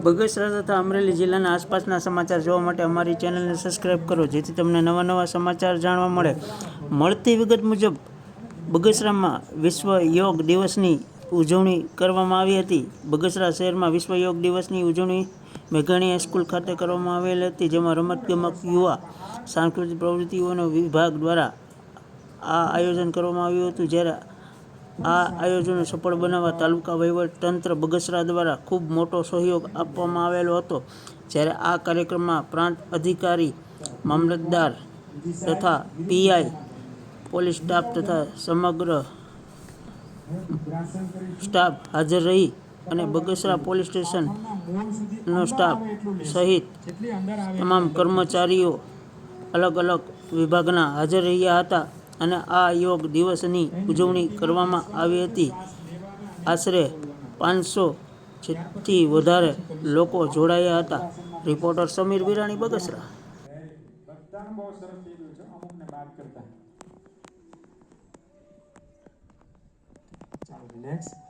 બગસરા તથા અમરેલી જિલ્લાના આસપાસના સમાચાર જોવા માટે અમારી ચેનલને સબસ્ક્રાઈબ કરો, જેથી તમને નવા નવા સમાચાર જાણવા મળે. મળતી વિગત મુજબ બગસરામાં વિશ્વ યોગ દિવસની ઉજવણી કરવામાં આવી હતી. બગસરા શહેરમાં વિશ્વ યોગ દિવસની ઉજવણી મેઘાણી હાઈસ્કૂલ ખાતે કરવામાં આવેલ હતી, જેમાં રમતગમત, યુવા સાંસ્કૃતિક પ્રવૃત્તિઓના વિભાગ દ્વારા આ આયોજન કરવામાં આવ્યું હતું. જ્યારે આ આયોજનને સફળ બનાવવા તાલુકા વહીવટ તંત્ર બગસરા દ્વારા ખૂબ મોટો સહયોગ આપવામાં આવેલો હતો. જ્યારે આ કાર્યક્રમમાં પ્રાંત અધિકારી, મામલતદાર તથા પીઆઈ, પોલીસ સ્ટાફ તથા સમગ્ર સ્ટાફ હાજર રહી અને બગસરા પોલીસ સ્ટેશનનો સ્ટાફ સહિત તમામ કર્મચારીઓ અલગ અલગ વિભાગના હાજર રહ્યા હતા અને આ યોગ દિવસની ઉજવણી કરવામાં આવી હતી. આશરે 500 થી વધારે લોકો જોડાયા હતા. રિપોર્ટર સમીર વિરાણી, બગસરા.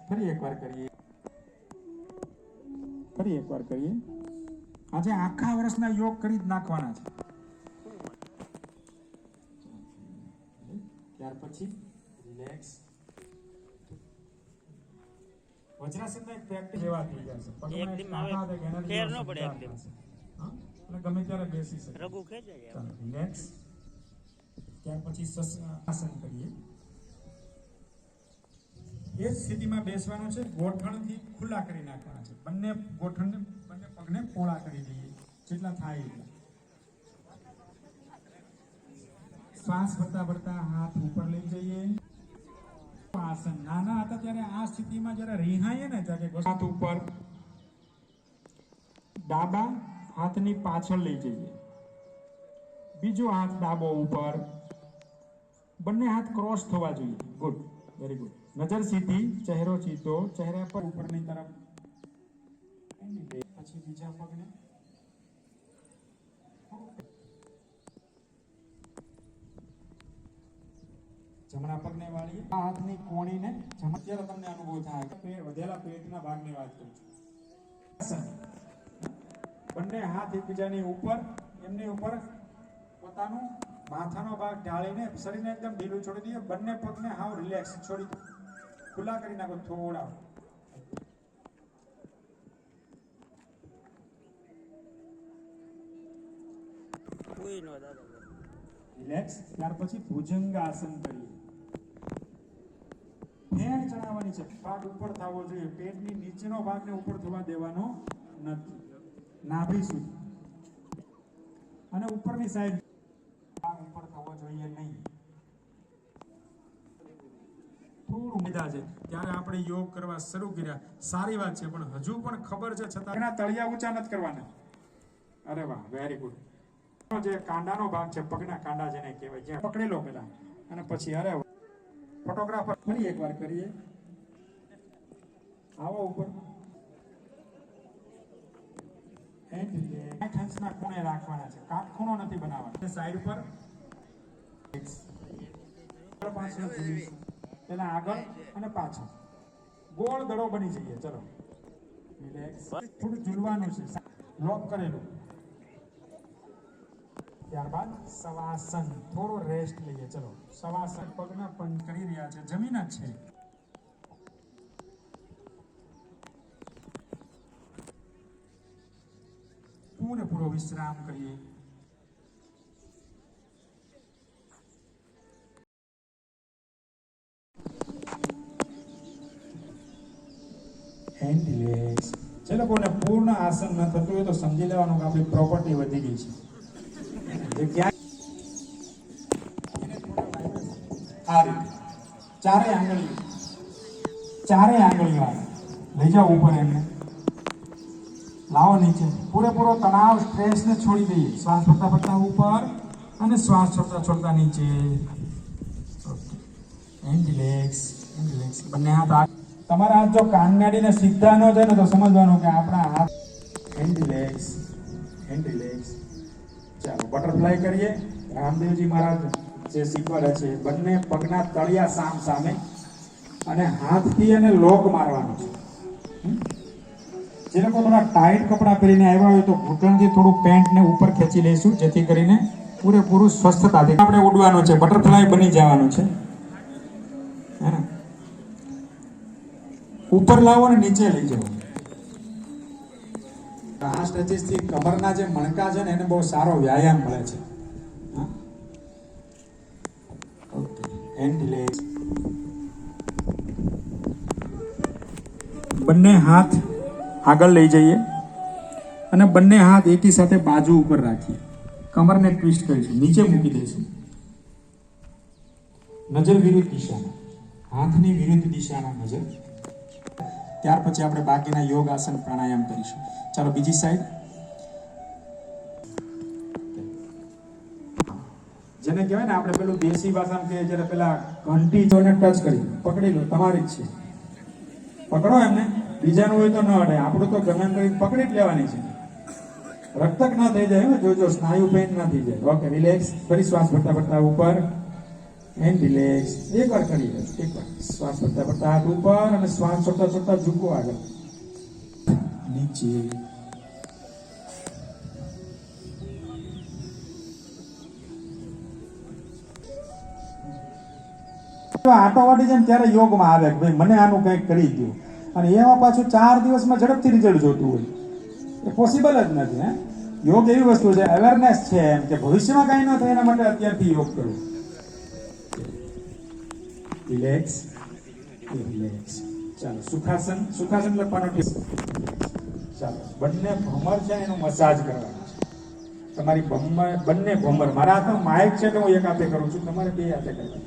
ફરી એકવાર કરીએ. આજે આખા વર્ષના યોગ કરી જ નાખવાના છે. ત્યાર પછી રિલેક્સ. વજ્રાસનના એક પ્રેક્ટિસ જેવા થઈ જશે. ફેર ન પડે એકદમ. અને ગમે ત્યારે બેસી શકે. રઘુ ખેંચાય. ચાલો રિલેક્સ. ત્યાર પછી આસન કરીએ. એ જ સ્થિતિમાં બેસવાનું છે. ગોઠણથી ખુલ્લા કરી નાખવાના છે. બંને પગને પોળા કરી દઈએ જેટલા થાય એટલા. શ્વાસ ભરતા ભરતા હાથ ઉપર લઈ જઈએ. આસન નાના હતા ત્યારે આ સ્થિતિમાં જયારે રિહાઈએ ને ત્યારે હાથ ઉપર, ડાબા હાથની પાછળ લઈ જઈએ. બીજો હાથ ડાબો ઉપર. બંને હાથ ક્રોસ થવા જોઈએ. Good, very good. નજર સીધી, ચહેરો સીધો, ચહેરા પર ઉપરની તરફ. પછી બીજા પગને જમણા પગને વાળીએ. આ હાથની કોણીને અત્યારે તમને અનુભવ થાય. વધેલા પેટના ભાગની વાત કરું છું. બંને હાથ એકબીજાની ઉપર, એમની ઉપર પોતાનું માથાનો ભાગ ઢાળીને શરીરને એકદમ ઢીલું છોડી દઈએ. બંને પગને હાવ રિલેક્સ છોડી ખુલ્લા કરી નાખો. થોડા રિલેક્સ. ત્યાર પછી ભુજંગાસન કરીએ. ફેણ ચડાવવાની છે. ભાગ ઉપર થવો જોઈએ. પેટની નીચેનો ભાગને ઉપર થવા દેવાનો નથી. નાભી સુધી અને ઉપરની સાઈડ ભાગ ઉપર થવો જોઈએ નહીં. થોડું મેદા છે ત્યારે આપણે યોગ કરવા શરૂ કર્યા. સારી વાત છે, પણ હજુ પણ ખબર છે છતાં તળિયા ઊંચા નથી કરવાના. અરે વાહ, વેરી ગુડ. જે કાંડાનો ભાગ છે, પગના કાંડા જેને કહેવાય, જ્યાં પકડી લો પેલા અને પછી અરે ફોટોગ્રાફર ફરી એકવાર કરીએ. આવો ઉપર. હંસના ખૂણે રાખવાના છે. કાટખૂણો નથી બનાવવાનો. સાઈડ ઉપર પેલા આગળ અને પાછળ ગોળ દડો બની જઈએ. ચલો રિલેક્સ. થોડું ઝૂલવાનું છે, લોક કરેલું. ત્યારબાદ સવાસન. થોડો રેસ્ટ લઈએ. ચલો સવાસન. પગના પંચ કરી રહ્યા છે, જમીન જ છે. પૂરેપૂરો વિશ્રામ કરીએ. Hand relax. જે લોકોને પૂર્ણ આસન ન થતું હોય તો સમજી લેવાનું કે આપણી પ્રોપર્ટી વધી ગઈ છે. આ રીતે ચારે આંગળીઓ લઈ જાઓ ઉપર. એમને લાવો નીચે. પૂરેપૂરો તણાવ, સ્ટ્રેસ ને છોડી દઈએ. શ્વાસ ભરતા ભરતા ઉપર અને શ્વાસ છોડતા છોડતા નીચે. And relax. બંને હાથ. તમારા હાથ જો કાનનાડીને સીધા ન જાય ને તો સમજવાનું કે આપણા હાથ. And relax. ચાલો બટરફ્લાય કરીએ. રામદેવજી મહારાજ જે શીખવાડે છે, બંને પગના તળિયા સામ સામે અને હાથથી એને લોક મારવાનો છે. જે લોકો થોડા ટાઈટ કપડાં પહેરીને આવ્યા હોય તો ઘૂંટણથી થોડું પેન્ટને ઉપર ખેંચી લઈશું, જેથી કરીને પૂરેપૂરું સ્વસ્થતાથી આપણે ઉડવાનું છે, બટરફ્લાય બની જવાનું છે. હે ને? ઉપર લાવો અને નીચે લઈ જાઓ. આ સ્ટ્રેચિસથી કમરના જે મણકા છે ને એને બહુ સારો વ્યાયામ મળે છે. હા, ઓકે. And relax. બંને હાથ આગળ લઈ જઈએ અને બંને હાથ એકી સાથે બાજુ ઉપર રાખીએ. કમરને ટ્વિસ્ટ કરીશું, નીચે મૂકી દઈશું. નજર વિરુદ્ધ દિશામાં, હાથની વિરુદ્ધ દિશામાં નજર. ત્યાર પછી આપણે બાકીના યોગ આસન પ્રાણાયામ કરીશું. ચાલો બીજી સાઈડ. જેને કહેવાય ને આપણે પેલું દેશી ભાષામાં કહીએ જ્યારે પેલા ઘંટી જોને ટચ કરી પકડી લો, તમારી જ છે. પકડો એમને, બીજાનું હોય તો ન અડે, આપણું તો ગમે કરી પકડી જ લેવાની છે. રક્તક ના થઈ જાય, જોજો સ્નાયુ પેન ના થઈ જાય. Okay, relax. ફરી શ્વાસ ભરતા ભરતા ઉપર એન્ડ રિલેક્સ. એકવાર કરી લો, એકવાર શ્વાસ ભરતા ભરતા હાથ ઉપર અને શ્વાસ છોડતા છોડતા ઝૂકો આગળ નીચે. આટો વાટી જાય ત્યારે યોગમાં આવે કે ભાઈ મને આનું કંઈક કરી દો, અને એમાં પાછું 4 દિવસમાં ઝડપથી રિઝલ્ટ જોતું હોય. એ પોસિબલ જ નથી. હે, યોગ એવી વસ્તુ છે, અવેરનેસ છે એમ કે ભવિષ્યમાં કાંઈ ન થાય એના માટે અત્યારથી યોગ કરો. Relax, relax. ચાલો સુખાસન. સુખાસન લખવાનો ટીપ. ચાલો બંને ભમર છે એનું મસાજ કરવાનું છે. તમારી બંને ભમર, મારા હાથમાં માઇક છે તો હું એક હાથે કરું છું, તમારે બે હાથે કરવાનું.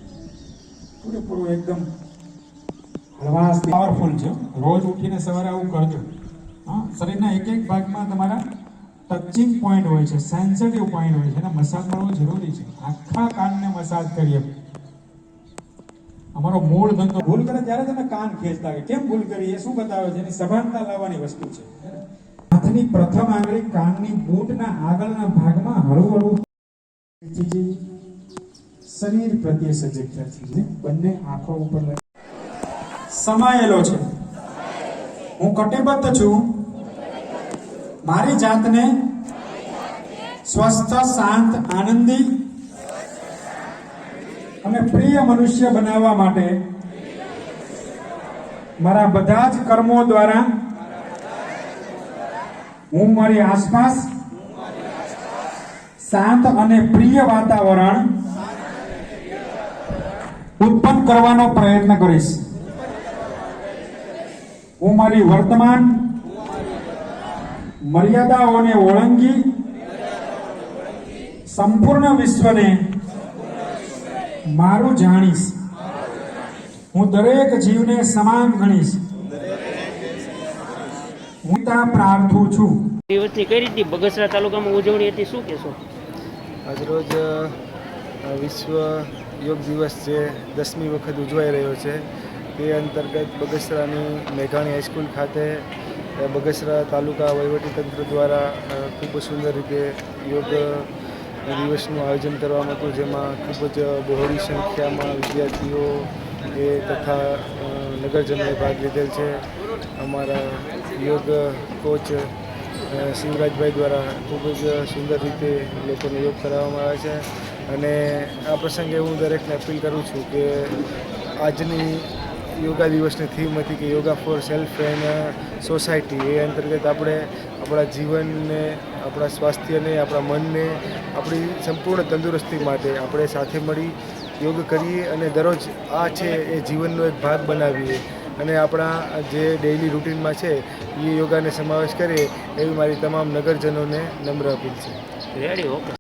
પૂરેપૂરું એકદમ હળવાશ, પાવરફુલ છે. રોજ ઉઠીને સવારે આવું કરજો. હા, શરીરના એક એક ભાગમાં તમારા ટચિંગ પોઈન્ટ હોય છે, સેન્સિટિવ પોઈન્ટ હોય છે, એને મસાજ કરવો જરૂરી છે. આખા કાનને મસાજ કરીએ. અમારો મૂળ ધંધો ભૂલ કરે ત્યારે તમે કાન ખેંચતા હોય. કેમ ભૂલ કરી? એ શું બતાવે છે? એની સભાનતા લાવવાની વસ્તુ છે. હાથની પ્રથમ આંગળી કાનની બૂટના આગળના ભાગમાં હળવું હળવું શરીર પ્રત્યે સજગ થશે. બંને આંખો ઉપર સમાયેલો છે. હું કટિબદ્ધ છું મારી જાતને સ્વસ્થ, શાંત, આનંદી અને પ્રિય મનુષ્ય બનાવવા માટે મારા બધા જ કર્મો દ્વારા હું મારી આસપાસ શાંત અને પ્રિય વાતાવરણ ઉત્પન્ન કરવાનો પ્રયત્ન કરીશ. હું મારી વર્તમાન મર્યાદાઓને ઓળંગી સંપૂર્ણ વિશ્વને મારું જાણીશ. હું દરેક જીવને સમાન ગણીશ. હું ત્યાં પ્રાર્થું છું. દિવસની કઈ રીતે બગસરા તાલુકામાં ઉજવણી હતી, શું કહેશો? આજરોજ વિશ્વ યોગ દિવસ છે, 10મી વખત ઉજવાઈ રહ્યો છે. તે અંતર્ગત બગસરાની મેઘાણી હાઈસ્કૂલ ખાતે બગસરા તાલુકા વહીવટીતંત્ર દ્વારા ખૂબ સુંદર રીતે યોગ દિવસનું આયોજન કરવામાં હતું, જેમાં ખૂબ જ બહોળી સંખ્યામાં વિદ્યાર્થીઓ તથા નગરજનોએ ભાગ લીધેલ છે. અમારા યોગ કોચ શિવરાજભાઈ દ્વારા ખૂબ જ સુંદર રીતે લોકોને યોગ કરાવવામાં આવે છે. અને આ પ્રસંગે હું દરેકને અપીલ કરું છું કે આજની યોગા દિવસની થીમ હતી કે yoga for self and society. એ અંતર્ગત આપણે આપણા જીવનને, આપણા સ્વાસ્થ્યને, આપણા મનને, આપણી સંપૂર્ણ તંદુરસ્તી માટે આપણે સાથે મળી યોગ કરીએ અને દરરોજ આ છે એ જીવનનો એક ભાગ બનાવીએ અને આપણા જે ડેઇલી રૂટીનમાં છે એ યોગાને સમાવેશ કરીએ એવી મારી તમામ નગરજનોને નમ્ર અપીલ છે. Ready, okay.